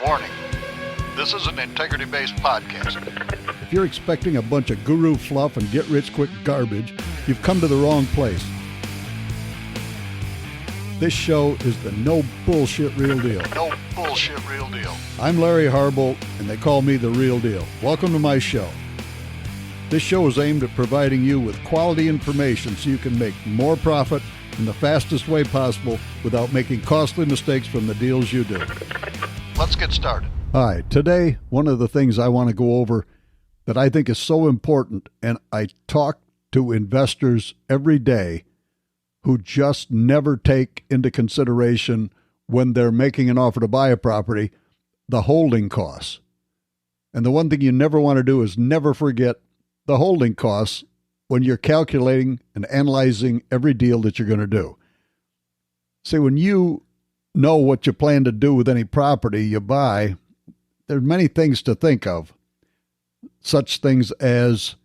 Warning, this is an integrity-based podcast. If you're expecting a bunch of guru fluff and get-rich-quick garbage, you've come to the wrong place. This show is the no bullshit real deal. No bullshit real deal. I'm Larry Harbolt, and they call me the real deal. Welcome to my show. This show is aimed at providing you with quality information so you can make more profit in the fastest way possible without making costly mistakes from the deals you do. Let's get started. Hi, today, one of the things I want to go over that I think is so important, and I talk to investors every day who just never take into consideration when they're making an offer to buy a property, the holding costs. And the one thing you never want to do is never forget the holding costs when you're calculating and analyzing every deal that you're going to do. See, when you know what you plan to do with any property you buy, there's many things to think of. Such things as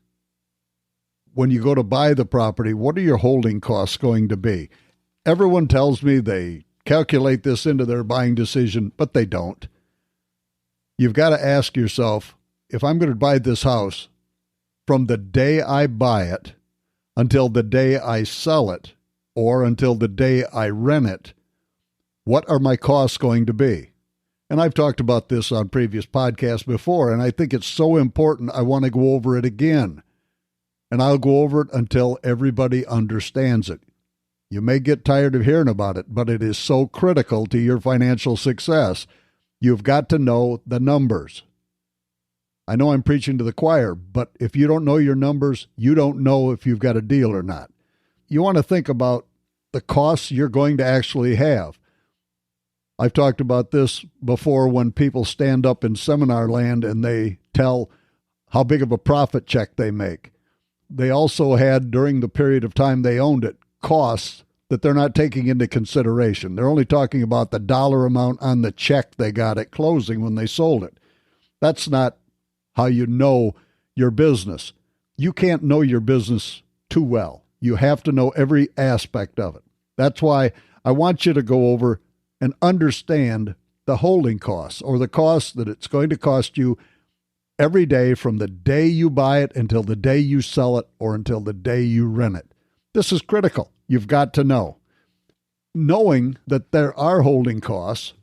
when you go to buy the property, what are your holding costs going to be? Everyone tells me they calculate this into their buying decision, but they don't. You've got to ask yourself, if I'm going to buy this house, from the day I buy it until the day I sell it or until the day I rent it, what are my costs going to be? And I've talked about this on previous podcasts before, and I think it's so important I want to go over it again. And I'll go over it until everybody understands it. You may get tired of hearing about it, but it is so critical to your financial success. You've got to know the numbers. I know I'm preaching to the choir, but if you don't know your numbers, you don't know if you've got a deal or not. You want to think about the costs you're going to actually have. I've talked about this before when people stand up in seminar land and they tell how big of a profit check they make. They also had, during the period of time they owned it, costs that they're not taking into consideration. They're only talking about the dollar amount on the check they got at closing when they sold it. That's not how you know your business. You can't know your business too well. You have to know every aspect of it. That's why I want you to go over and understand the holding costs, or the costs that it's going to cost you every day from the day you buy it until the day you sell it or until the day you rent it. This is critical. You've got to know. Knowing that there are holding costs,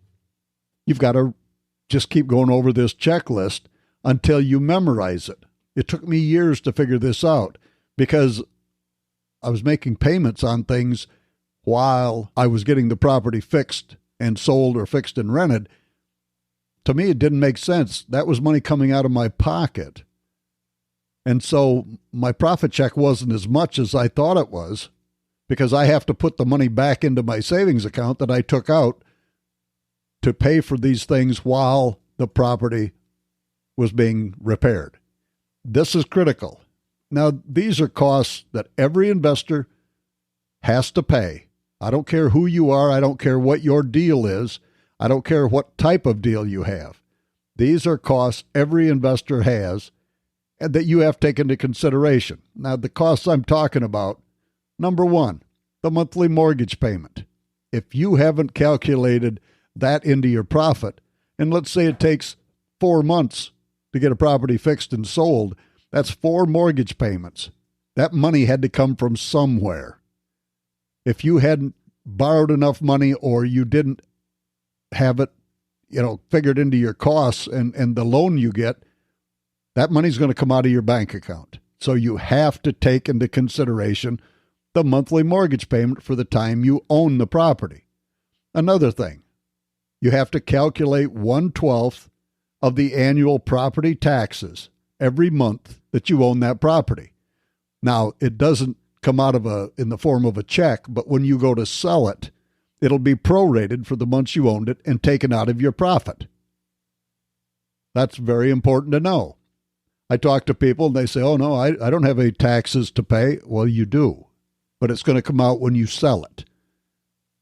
you've got to just keep going over this checklist until you memorize it. It took me years to figure this out because I was making payments on things while I was getting the property fixed and sold or fixed and rented. To me, it didn't make sense. That was money coming out of my pocket. And so my profit check wasn't as much as I thought it was because I have to put the money back into my savings account that I took out to pay for these things while the property was being repaired. This is critical. Now, these are costs that every investor has to pay. I don't care who you are. I don't care what your deal is. I don't care what type of deal you have. These are costs every investor has and that you have taken into consideration. Now, the costs I'm talking about, number one, the monthly mortgage payment. If you haven't calculated that into your profit, and let's say it takes 4 months to get a property fixed and sold, that's 4 mortgage payments. That money had to come from somewhere. If you hadn't borrowed enough money or you didn't have it, figured into your costs and the loan you get, that money's going to come out of your bank account. So you have to take into consideration the monthly mortgage payment for the time you own the property. Another thing, you have to calculate 1/12 of the annual property taxes every month that you own that property. Now, it doesn't come out in the form of a check, but when you go to sell it, it'll be prorated for the months you owned it and taken out of your profit. That's very important to know. I talk to people and they say, oh no, I don't have any taxes to pay. Well, you do, but it's going to come out when you sell it.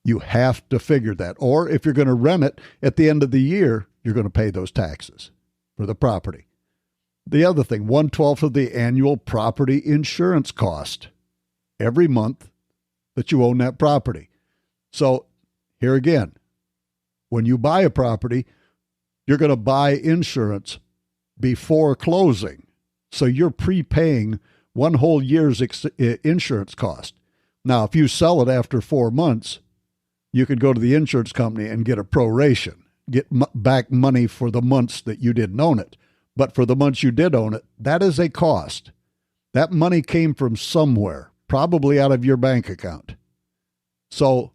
You have to figure that. Or if you're going to rent it at the end of the year, you're going to pay those taxes for the property. The other thing, 1/12 of the annual property insurance cost every month that you own that property. So here again, when you buy a property, you're going to buy insurance before closing. So you're prepaying one whole year's insurance cost. Now, if you sell it after 4 months, you can go to the insurance company and get a proration, get back money for the months that you didn't own it. But for the months you did own it, that is a cost. That money came from somewhere, probably out of your bank account. So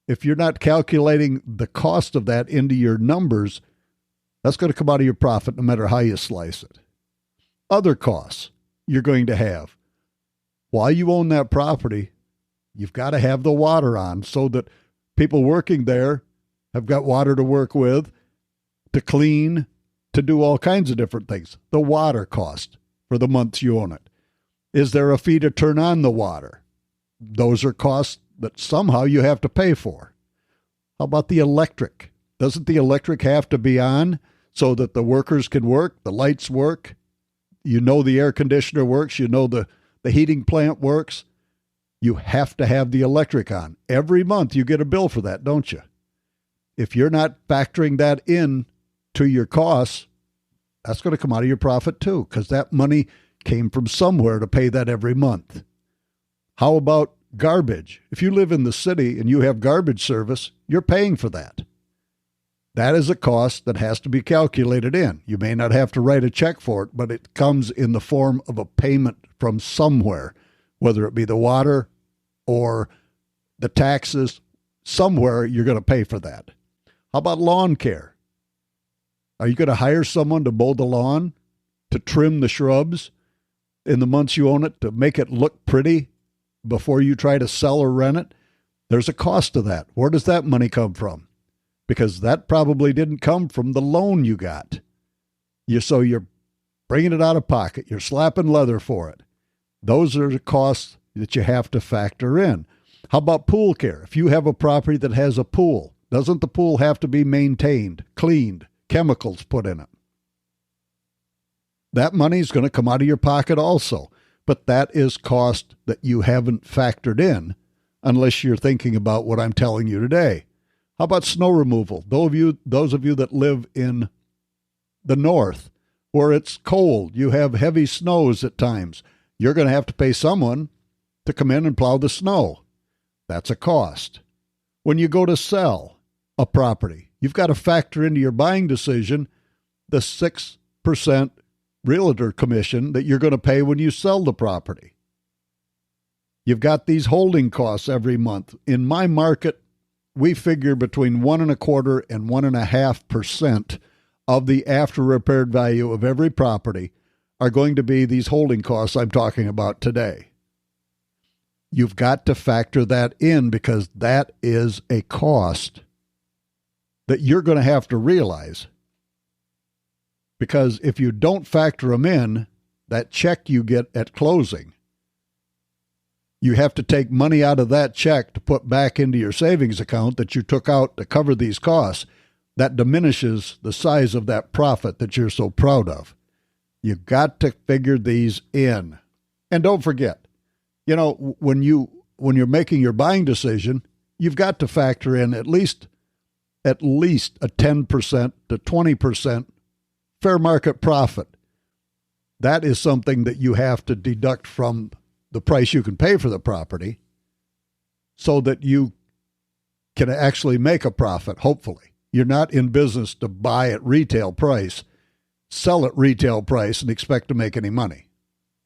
if you're not calculating the cost of that into your numbers, that's going to come out of your profit no matter how you slice it. Other costs you're going to have. While you own that property, you've got to have the water on so that people working there have got water to work with, to clean, to do all kinds of different things. The water cost for the months you own it. Is there a fee to turn on the water? Those are costs that somehow you have to pay for. How about the electric? Doesn't the electric have to be on so that the workers can work, the lights work? You know the air conditioner works. You know the heating plant works. You have to have the electric on. Every month you get a bill for that, don't you? If you're not factoring that in to your costs, that's going to come out of your profit too, because that money came from somewhere to pay that every month. How about garbage? If you live in the city and you have garbage service, you're paying for that. That is a cost that has to be calculated in. You may not have to write a check for it, but it comes in the form of a payment from somewhere, whether it be the water or the taxes. Somewhere you're going to pay for that. How about lawn care? Are you going to hire someone to mow the lawn, to trim the shrubs in the months you own it, to make it look pretty before you try to sell or rent it? There's a cost to that. Where does that money come from? Because that probably didn't come from the loan you got. So you're bringing it out of pocket. You're slapping leather for it. Those are the costs that you have to factor in. How about pool care? If you have a property that has a pool, doesn't the pool have to be maintained, cleaned, chemicals put in it? That money is going to come out of your pocket also. But that is cost that you haven't factored in unless you're thinking about what I'm telling you today. How about snow removal? Those of you that live in the north where it's cold, you have heavy snows at times, you're going to have to pay someone to come in and plow the snow. That's a cost. When you go to sell a property, you've got to factor into your buying decision the 6% realtor commission that you're going to pay when you sell the property. You've got these holding costs every month. In my market, we figure between 1.25% and 1.5% of the after repaired value of every property are going to be these holding costs I'm talking about today. You've got to factor that in because that is a cost that you're going to have to realize. Because if you don't factor them in, that check you get at closing, you have to take money out of that check to put back into your savings account that you took out to cover these costs. That diminishes the size of that profit that you're so proud of. You've got to figure these in. And don't forget, when you're making your buying decision, you've got to factor in at least a 10% to 20% fair market profit. That is something that you have to deduct from the price you can pay for the property so that you can actually make a profit, hopefully. You're not in business to buy at retail price, sell at retail price, and expect to make any money.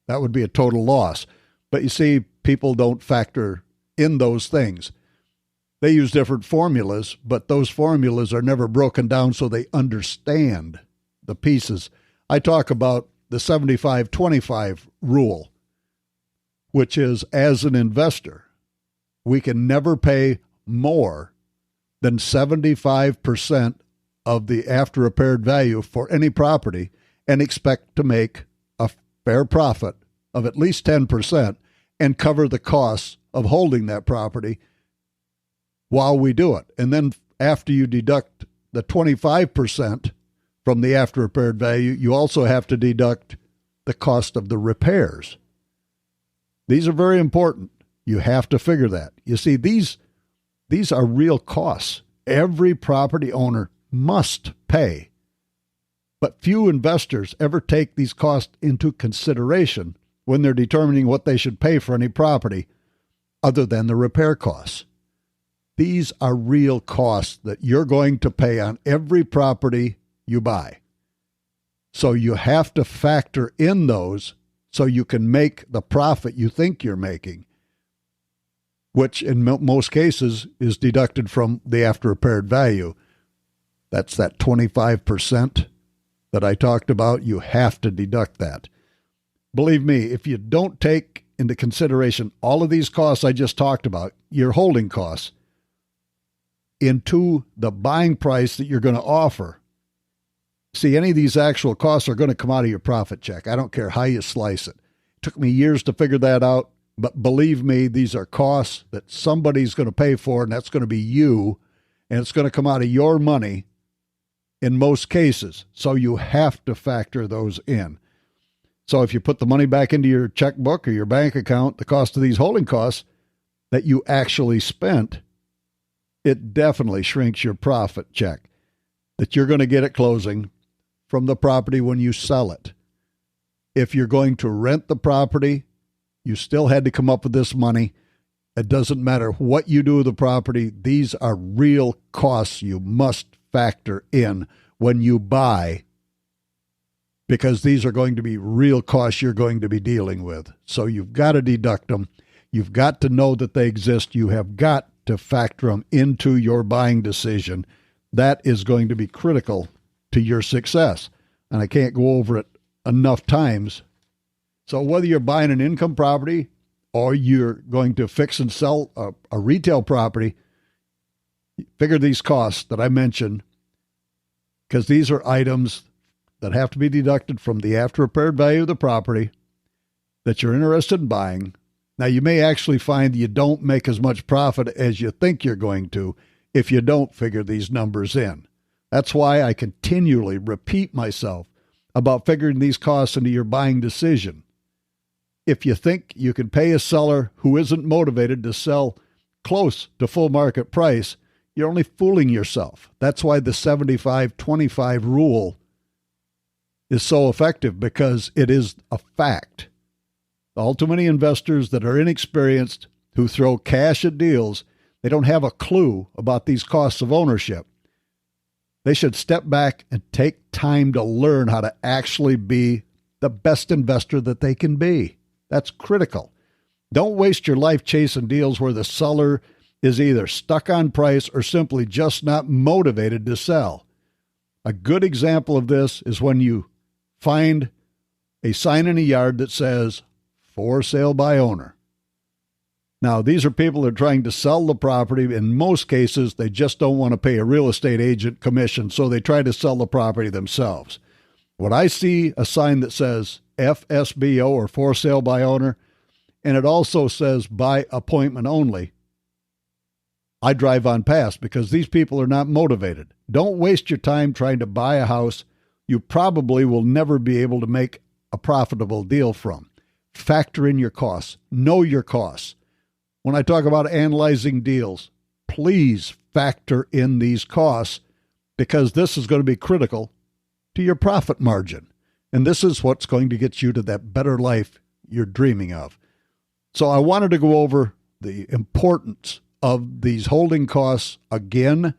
That would be a total loss. But you see, people don't factor in those things. They use different formulas, but those formulas are never broken down so they understand the pieces. I talk about the 75-25 rule, which is, as an investor, we can never pay more than 75% of the after repaired value for any property and expect to make a fair profit of at least 10% and cover the costs of holding that property while we do it. And then after you deduct the 25% from the after repaired value, you also have to deduct the cost of the repairs. These are very important. You have to figure that. You see, these are real costs. Every property owner must pay But few investors ever take these costs into consideration when they're determining what they should pay for any property other than the repair costs. These are real costs that you're going to pay on every property you buy. So you have to factor in those so you can make the profit you think you're making, which in most cases is deducted from the after repaired value. That's that 25% that I talked about. You have to deduct that. Believe me, if you don't take into consideration all of these costs I just talked about, your holding costs, into the buying price that you're going to offer, see, any of these actual costs are going to come out of your profit check. I don't care how you slice it. It took me years to figure that out, but believe me, these are costs that somebody's going to pay for, and that's going to be you, and it's going to come out of your money in most cases. So you have to factor those in. So if you put the money back into your checkbook or your bank account, the cost of these holding costs that you actually spent, it definitely shrinks your profit check that you're going to get at closing from the property when you sell it. If you're going to rent the property, you still had to come up with this money. It doesn't matter what you do with the property. These are real costs you must factor in when you buy, because these are going to be real costs you're going to be dealing with. So you've got to deduct them. You've got to know that they exist. You have got to factor them into your buying decision. That is going to be critical to your success. And I can't go over it enough times. So whether you're buying an income property or you're going to fix and sell a retail property, figure these costs that I mentioned, because these are items that have to be deducted from the after repaired value of the property that you're interested in buying. Now, you may actually find you don't make as much profit as you think you're going to if you don't figure these numbers in. That's why I continually repeat myself about figuring these costs into your buying decision. If you think you can pay a seller who isn't motivated to sell close to full market price, you're only fooling yourself. That's why the 75-25 rule is so effective, because it is a fact. All too many investors that are inexperienced, who throw cash at deals, they don't have a clue about these costs of ownership. They should step back and take time to learn how to actually be the best investor that they can be. That's critical. Don't waste your life chasing deals where the seller is either stuck on price or simply just not motivated to sell. A good example of this is when you find a sign in a yard that says, "For sale by owner." Now, these are people that are trying to sell the property. In most cases, they just don't want to pay a real estate agent commission, so they try to sell the property themselves. When I see a sign that says FSBO, or for sale by owner, and it also says by appointment only, I drive on past, because these people are not motivated. Don't waste your time trying to buy a house you probably will never be able to make a profitable deal from. Factor in your costs. Know your costs. When I talk about analyzing deals, please factor in these costs, because this is going to be critical to your profit margin. And this is what's going to get you to that better life you're dreaming of. So I wanted to go over the importance of these holding costs again,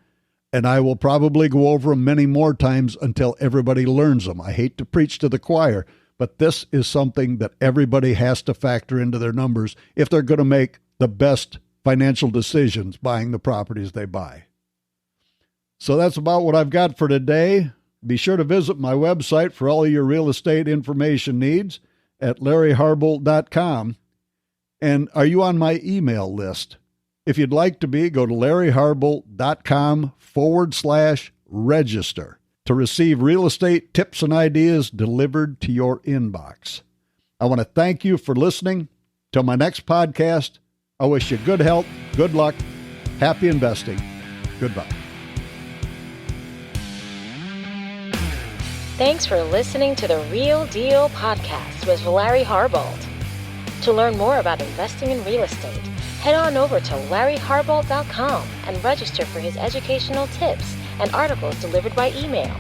and I will probably go over them many more times until everybody learns them. I hate to preach to the choir, but this is something that everybody has to factor into their numbers if they're going to make the best financial decisions buying the properties they buy. So that's about what I've got for today. Be sure to visit my website for all of your real estate information needs at larryharbolt.com. And are you on my email list? If you'd like to be, go to larryharbolt.com/register to receive real estate tips and ideas delivered to your inbox. I want to thank you for listening. Till my next podcast, I wish you good health, good luck, happy investing. Goodbye. Thanks for listening to the Real Deal Podcast with Larry Harbolt. To learn more about investing in real estate, head on over to larryharbolt.com and register for his educational tips and articles delivered by email.